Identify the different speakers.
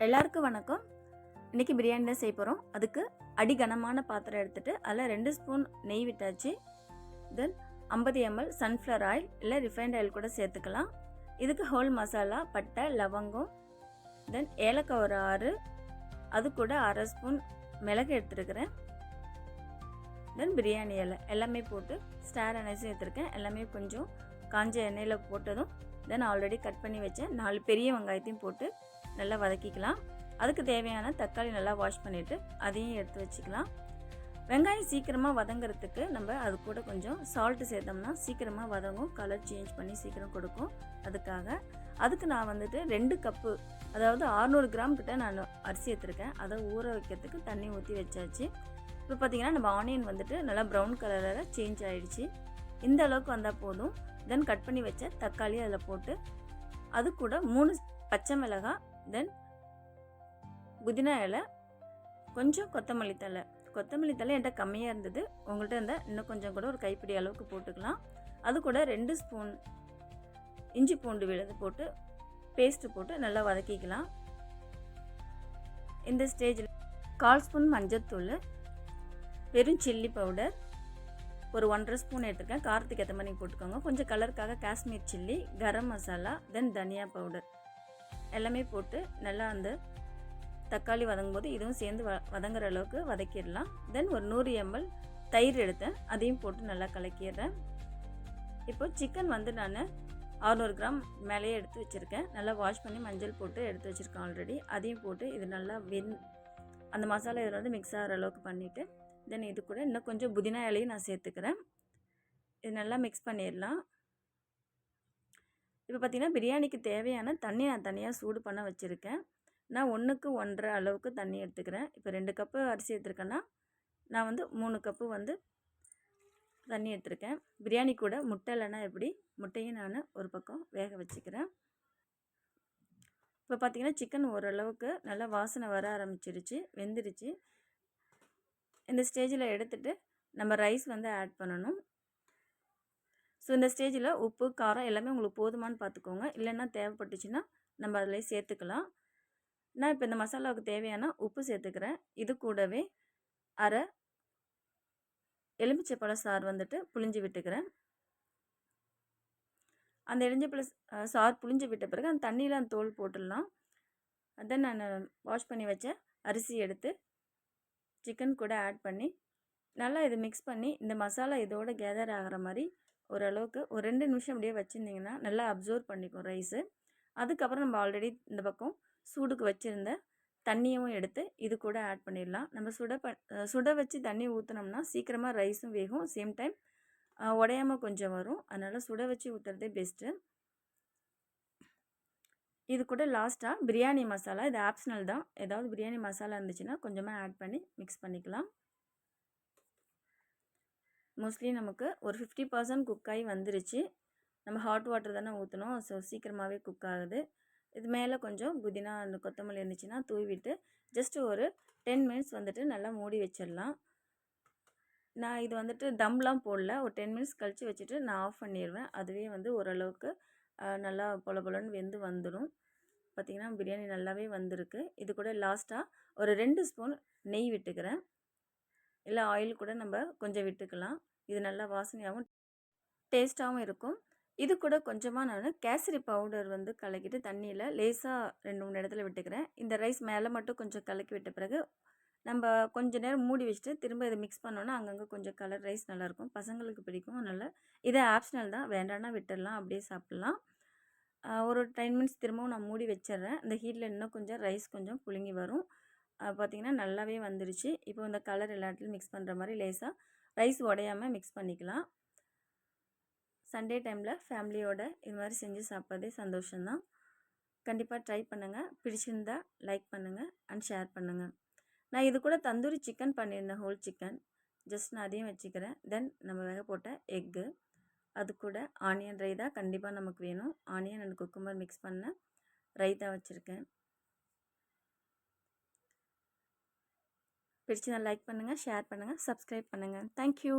Speaker 1: எல்லாருக்கும் வணக்கம். இன்றைக்கி பிரியாணி தான் செய்ய போகிறோம். அதுக்கு அடிகனமான பாத்திரம் எடுத்துகிட்டு அதில் 2 ஸ்பூன் நெய் விட்டாச்சு. தென் 50 ml சன்ஃப்ளவர் ஆயில் இல்லை ரிஃபைண்ட் ஆயில் கூட சேர்த்துக்கலாம். இதுக்கு ஹோல் மசாலா, பட்டை, லவங்கம், தென் ஏலக்காய் ஒரு 6, அது கூட 1/2 ஸ்பூன் மிளகு எடுத்துருக்கிறேன். தென் பிரியாணி இலை எல்லாமே போட்டு ஸ்டார் அனைஸும் எடுத்துருக்கேன். எல்லாமே கொஞ்சம் காஞ்ச எண்ணெயில் போட்டதும் தென் ஆல்ரெடி கட் பண்ணி வச்சேன் 4 பெரிய வெங்காயத்தையும் போட்டு நல்லா வதக்கிக்கலாம். அதுக்கு தேவையான தக்காளி நல்லா வாஷ் பண்ணிவிட்டு அதையும் எடுத்து வச்சுக்கலாம். வெங்காயம் சீக்கிரமாக வதங்கிறதுக்கு நம்ம அது கூட கொஞ்சம் சால்ட்டு சேர்த்தோம்னா சீக்கிரமாக வதங்கும், கலர் சேஞ்ச் பண்ணி சீக்கிரம் கொடுக்கும். அதுக்கு நான் வந்துட்டு 2 கப்பு, அதாவது 600 கிராம் கிட்ட நான் அரிசி எடுத்துருக்கேன். அதை ஊற வைக்கிறதுக்கு தண்ணி ஊற்றி வச்சாச்சு. இப்போ பார்த்திங்கன்னா நம்ம ஆனியன் வந்துட்டு நல்லா ப்ரௌன் கலரில் சேஞ்ச் ஆகிடுச்சு. இந்த அளவுக்கு வந்தால் போதும். தென் கட் பண்ணி வச்ச தக்காளி அதில் போட்டு அது கூட 3 பச்சை மிளகாய், தென் புதினா இலை, கொஞ்சம் கொத்தமல்லி தழை என்கிட்ட கம்மியாக இருந்தது. உங்கள்கிட்ட இருந்தால் இன்னும் கொஞ்சம் கூட ஒரு கைப்பிடி அளவுக்கு போட்டுக்கலாம். அது கூட 2 ஸ்பூன் இஞ்சி பூண்டு விழுது போட்டு பேஸ்ட்டு போட்டு நல்லா வதக்கிக்கலாம். இந்த ஸ்டேஜில் 1/4 ஸ்பூன் மஞ்சள்தூள், வெறும் சில்லி பவுடர் ஒரு 1.5 ஸ்பூன் எடுத்துருக்கேன். காரத்துக்கு ஏற்ற மாதிரி போட்டுக்கோங்க. கொஞ்சம் கலருக்காக காஷ்மீர் சில்லி, கரம் மசாலா, தென் தனியா பவுடர் எல்லாமே போட்டு நல்லா அந்த தக்காளி வதங்கும் போது இதுவும் சேர்ந்து வதங்குற அளவுக்கு வதக்கிடலாம். தென் ஒரு 100 ml தயிர் எடுத்தேன், அதையும் போட்டு நல்லா கலக்கிடுறேன். இப்போ சிக்கன் வந்து நான் 600 கிராம் மேலேயே எடுத்து வச்சுருக்கேன். நல்லா வாஷ் பண்ணி மஞ்சள் போட்டு எடுத்து வச்சுருக்கேன் ஆல்ரெடி. அதையும் போட்டு இது நல்லா அந்த மசாலா இதில் வந்து மிக்ஸ் ஆகிற அளவுக்கு பண்ணிவிட்டு தென் இது கூட இன்னும் கொஞ்சம் புதினா இலையும் நான் சேர்த்துக்கிறேன். இது நல்லா மிக்ஸ் பண்ணிடலாம். இப்போ பார்த்திங்கன்னா பிரியாணிக்கு தேவையான தண்ணி நான் தனியாக சூடு பண்ண வச்சுருக்கேன். நான் 1க்கு 1.5 அளவுக்கு தண்ணி எடுத்துக்கிறேன். இப்போ 2 கப்பு அரிசி எடுத்துருக்கேன்னா நான் வந்து 3 கப்பு வந்து தண்ணி எடுத்துருக்கேன். பிரியாணி கூட முட்டை இல்லைன்னா எப்படி, முட்டையும் நான் ஒரு பக்கம் வேக வச்சுக்கிறேன். இப்போ பார்த்திங்கன்னா சிக்கன் ஓரளவுக்கு நல்லா வாசனை வர ஆரம்பிச்சிருச்சு, வெந்துருச்சு. இந்த ஸ்டேஜில் எடுத்துகிட்டு நம்ம ரைஸ் வந்து ஆட் பண்ணணும். ஸோ இந்த ஸ்டேஜில் உப்பு, காரம் எல்லாமே உங்களுக்கு போதுமானு பார்த்துக்கோங்க. இல்லைன்னா தேவைப்பட்டுச்சுன்னா நம்ம அதில் சேர்த்துக்கலாம். நான் இப்போ இந்த மசாலாவுக்கு தேவையான உப்பு சேர்த்துக்கிறேன். இது கூடவே 1/2 எலுமிச்சைப்பழ சாறு வந்துட்டு புளிஞ்சு விட்டுக்கிறேன். அந்த எலுமிச்சைப்பழ சாறு புளிஞ்சு விட்ட பிறகு அந்த தண்ணியில் அந்த தோல் போட்டுடலாம். தென் நான் வாஷ் பண்ணி வச்ச அரிசி எடுத்து சிக்கன் கூட ஆட் பண்ணி நல்லா இது மிக்ஸ் பண்ணி இந்த மசாலா இதோட கேதர் ஆகிற மாதிரி ஓரளவுக்கு ஒரு 2 நிமிஷம் அப்படியே வச்சுருந்திங்கன்னா நல்லா அப்சர்வ் பண்ணிக்கும் ரைஸு. அதுக்கப்புறம் நம்ம ஆல்ரெடி இந்த பக்கம் சூடுக்கு வச்சுருந்த தண்ணியும் எடுத்து இது கூட ஆட் பண்ணிடலாம். நம்ம சுட வச்சு தண்ணி ஊற்றினோம்னா சீக்கிரமாக ரைஸும் வேகும், சேம் டைம் உடையாமல் கொஞ்சம் வரும். அதனால் சுட வச்சு ஊற்றுறதே பெஸ்ட்டு. இது கூட லாஸ்ட்டாக பிரியாணி மசாலா, இது ஆப்ஷனல் தான். ஏதாவது பிரியாணி மசாலா இருந்துச்சுன்னா கொஞ்சமாக ஆட் பண்ணி மிக்ஸ் பண்ணிக்கலாம். மோஸ்ட்லி நமக்கு ஒரு 50% குக் ஆகி வந்துருச்சு. நம்ம ஹாட் வாட்டர் தானே ஊற்றணும், ஸோ சீக்கிரமாகவே குக் ஆகுது. இது மேலே கொஞ்சம் புதினா அந்த கொத்தமல்லி இருந்துச்சுன்னா தூவிட்டு ஜஸ்ட் ஒரு 10 மினிட்ஸ் வந்துட்டு நல்லா மூடி வச்சிடலாம். நான் இது வந்துட்டு தம்லாம் போடல, ஒரு 10 மினிட்ஸ் கழித்து வச்சுட்டு நான் ஆஃப் பண்ணிடுவேன். அதுவே வந்து ஓரளவுக்கு நல்லா பொலன்னு வெந்து வந்துடும். பார்த்திங்கன்னா பிரியாணி நல்லாவே வந்திருக்கு. இது கூட லாஸ்ட்டாக ஒரு 2 ஸ்பூன் நெய் விட்டுக்கிறேன், இல்லை ஆயில் கூட நம்ம கொஞ்சம் விட்டுக்கலாம். இது நல்லா வாசனையாகவும் டேஸ்ட்டாகவும் இருக்கும். இது கூட கொஞ்சமாக நான் கேசரி பவுடர் வந்து கலக்கிட்டு தண்ணியில் லேசாக 2-3 இடத்துல விட்டுக்கிறேன். இந்த ரைஸ் மேலே மட்டும் கொஞ்சம் கலக்கி விட்ட பிறகு நம்ம கொஞ்சம் நேரம் மூடி வச்சுட்டு திரும்ப இதை மிக்ஸ் பண்ணோன்னா அங்கங்கே கொஞ்சம் கலர் ரைஸ் நல்லாயிருக்கும், பசங்களுக்கு பிடிக்கும். அதனால் இதை ஆப்ஷனல் தான், வேண்டான்னா விட்டுடலாம், அப்படியே சாப்பிட்லாம். ஒரு 10 மினிட்ஸ் திரும்பவும் நான் மூடி வச்சிடுறேன். இந்த ஹீட்டில் இன்னும் கொஞ்சம் ரைஸ் கொஞ்சம் புழுங்கி வரும். பார்த்திங்கன்னா நல்லாவே வந்துருச்சு. இப்போ இந்த கலர் எல்லா இடத்துலையும் மிக்ஸ் பண்ணுற மாதிரி லேசாக ரைஸ் உடையாமல் மிக்ஸ் பண்ணிக்கலாம். சண்டே டைமில் ஃபேமிலியோடு இது மாதிரி செஞ்சு சாப்பிட்றதே சந்தோஷம்தான். கண்டிப்பாக ட்ரை பண்ணுங்கள். பிடிச்சிருந்தா லைக் பண்ணுங்கள் அண்ட் ஷேர் பண்ணுங்கள். நான் இது கூட தந்தூரி சிக்கன் பண்ணியிருந்தேன், ஹோல் சிக்கன். ஜஸ்ட் நான் அதையும் வச்சுக்கிறேன். தென் நம்ம வேக போட்ட எக்கு, அது கூட ஆனியன் ரைத்தா கண்டிப்பாக நமக்கு வேணும். ஆனியன் அண்ட் குக்கும்பர் மிக்ஸ் பண்ண ரைத்தா வச்சுருக்கேன். பிடிச்சிருந்தா லைக் பண்ணுங்கள், ஷேர் பண்ணுங்கள், சப்ஸ்கிரைப் பண்ணுங்கள். தேங்க்யூ.